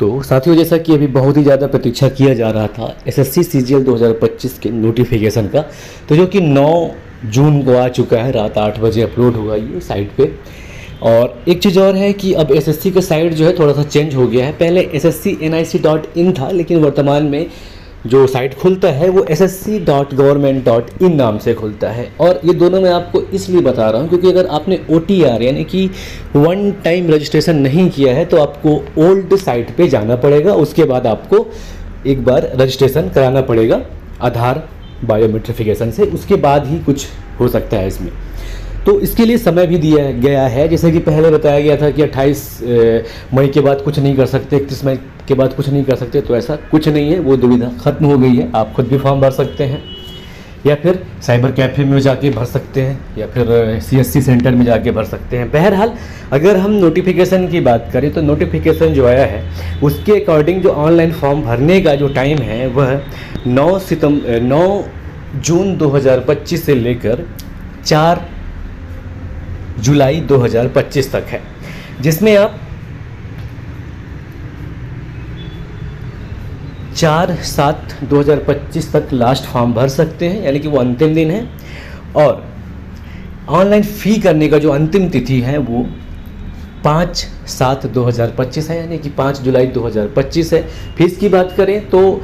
तो साथियों, जैसा कि अभी बहुत ही ज़्यादा प्रतीक्षा किया जा रहा था एसएससी सीजीएल 2025 के नोटिफिकेशन का, तो जो कि 9 जून को आ चुका है, रात 8 बजे अपलोड हुआ ये साइट पे। और एक चीज़ और है कि अब एसएससी का साइट जो है थोड़ा सा चेंज हो गया है। पहले sscnic.in था, लेकिन वर्तमान में जो साइट खुलता है वो ssc.government.in नाम से खुलता है। और ये दोनों मैं आपको इसलिए बता रहा हूँ क्योंकि अगर आपने OTR यानी कि वन टाइम रजिस्ट्रेशन नहीं किया है तो आपको ओल्ड साइट पे जाना पड़ेगा। उसके बाद आपको एक बार रजिस्ट्रेशन कराना पड़ेगा आधार बायोमेट्रिफिकेशन से, उसके बाद ही कुछ हो सकता है इसमें। तो इसके लिए समय भी दिया गया है, जैसे कि पहले बताया गया था कि 28 मई के बाद कुछ नहीं कर सकते, 31 मई के बाद कुछ नहीं कर सकते। तो ऐसा कुछ नहीं है, वो दुविधा खत्म हो गई है। आप खुद भी फॉर्म भर सकते हैं या फिर साइबर कैफ़े में जाके भर सकते हैं या फिर CSC सेंटर में जाके भर सकते हैं। बहरहाल अगर हम नोटिफिकेशन की बात करें तो नोटिफिकेशन जो आया है उसके अकॉर्डिंग जो ऑनलाइन फॉर्म भरने का जो टाइम है वह 9 जून 2025 से लेकर 4 जुलाई 2025 तक है, जिसमें आप 4/7/2025 तक लास्ट फॉर्म भर सकते हैं, यानी कि वो अंतिम दिन है। और ऑनलाइन फ़ी करने का जो अंतिम तिथि है वो 5/7/2025 है, यानी कि 5 जुलाई 2025 है। फीस की बात करें तो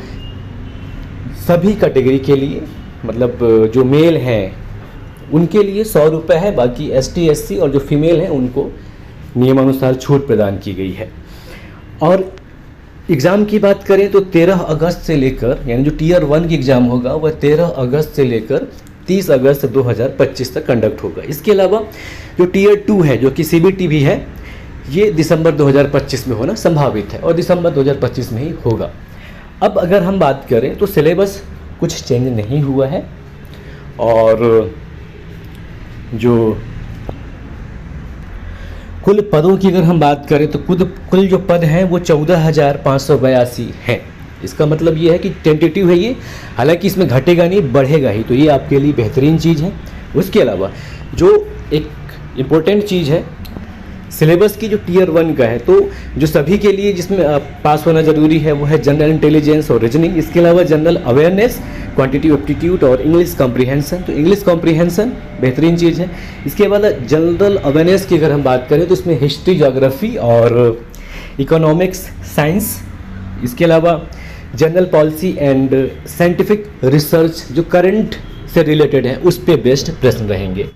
सभी कैटेगरी के लिए, मतलब जो मेल हैं उनके लिए 100 रुपये है, बाकी ST SC और जो फीमेल हैं उनको नियमानुसार छूट प्रदान की गई है। और एग्ज़ाम की बात करें तो 13 अगस्त से लेकर, यानी जो Tier 1 की एग्ज़ाम होगा वह 13 अगस्त से लेकर 30 अगस्त 2025 तक कंडक्ट होगा। इसके अलावा जो Tier 2 है, जो कि CBT भी है, ये दिसंबर 2025 में होना संभावित है और दिसंबर 2025 में ही होगा। अब अगर हम बात करें तो सिलेबस कुछ चेंज नहीं हुआ है और जो कुल पदों की अगर हम बात करें तो कुल जो पद हैं वो 14,582 हैं। इसका मतलब ये है कि टेंटेटिव है ये, हालांकि इसमें घटेगा नहीं बढ़ेगा ही, तो ये आपके लिए बेहतरीन चीज़ है। उसके अलावा जो एक इम्पोर्टेंट चीज़ है सिलेबस की, जो Tier 1 का है, तो जो सभी के लिए जिसमें पास होना ज़रूरी है वो है जनरल इंटेलिजेंस और रीजनिंग। इसके अलावा जनरल अवेयरनेस, क्वांटिटी एप्टीट्यूड और इंग्लिश कॉम्प्रिहेंसन। तो इंग्लिश कॉम्प्रिहेंसन बेहतरीन चीज़ है। इसके बाद जनरल अवेयरनेस की अगर हम बात करें तो इसमें हिस्ट्री, ज्योग्राफी और इकोनॉमिक्स, साइंस। इसके अलावा general policy and scientific research जो करंट से रिलेटेड है उस पे बेस्ड प्रश्न रहेंगे।